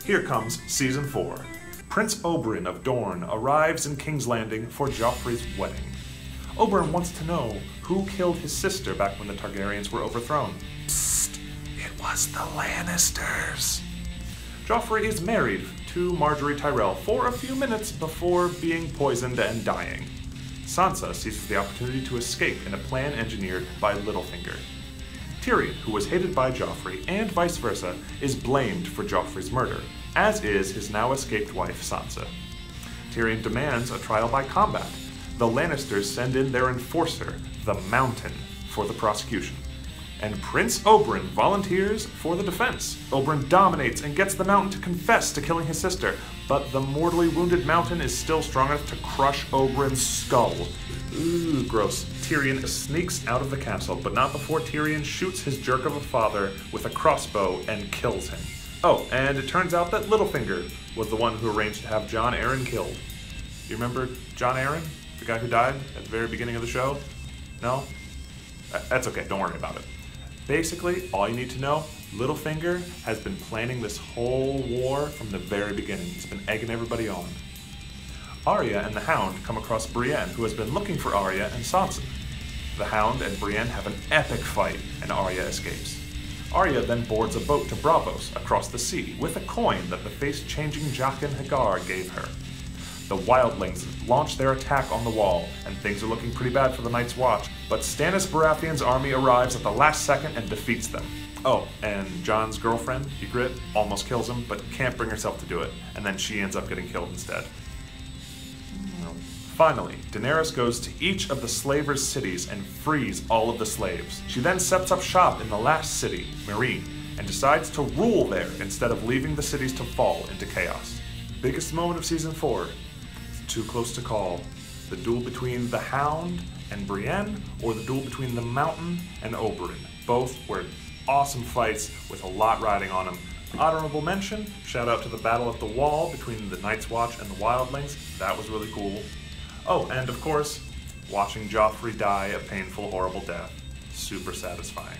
Here comes Season 4. Prince Oberyn of Dorne arrives in King's Landing for Joffrey's wedding. Oberyn wants to know who killed his sister back when the Targaryens were overthrown. Psst, it was the Lannisters. Joffrey is married to Marjorie Tyrell for a few minutes before being poisoned and dying. Sansa seizes the opportunity to escape in a plan engineered by Littlefinger. Tyrion, who was hated by Joffrey and vice versa, is blamed for Joffrey's murder, as is his now escaped wife Sansa. Tyrion demands a trial by combat. The Lannisters send in their enforcer, the Mountain, for the prosecution. And Prince Oberyn volunteers for the defense. Oberyn dominates and gets the Mountain to confess to killing his sister, but the mortally wounded Mountain is still strong enough to crush Oberyn's skull. Ooh, gross. Tyrion sneaks out of the castle, but not before Tyrion shoots his jerk of a father with a crossbow and kills him. Oh, and it turns out that Littlefinger was the one who arranged to have Jon Arryn killed. You remember Jon Arryn? The guy who died at the very beginning of the show? No? That's okay, don't worry about it. Basically, all you need to know, Littlefinger has been planning this whole war from the very beginning. He's been egging everybody on. Arya and the Hound come across Brienne, who has been looking for Arya and Sansa. The Hound and Brienne have an epic fight, and Arya escapes. Arya then boards a boat to Braavos across the sea with a coin that the face-changing Jaqen H'ghar gave her. The wildlings launch their attack on the wall, and things are looking pretty bad for the Night's Watch, but Stannis Baratheon's army arrives at the last second and defeats them. Oh, and Jon's girlfriend, Ygritte, almost kills him, but can't bring herself to do it, and then she ends up getting killed instead. Finally, Daenerys goes to each of the slavers' cities and frees all of the slaves. She then sets up shop in the last city, Meereen, and decides to rule there instead of leaving the cities to fall into chaos. Biggest moment of Season 4. It's too close to call. The duel between the Hound and Brienne, or the duel between the Mountain and Oberyn. Both were awesome fights with a lot riding on them. Honorable mention, shout out to the battle at the wall between the Night's Watch and the Wildlings. That was really cool. Oh, and of course, watching Joffrey die a painful, horrible death. Super satisfying.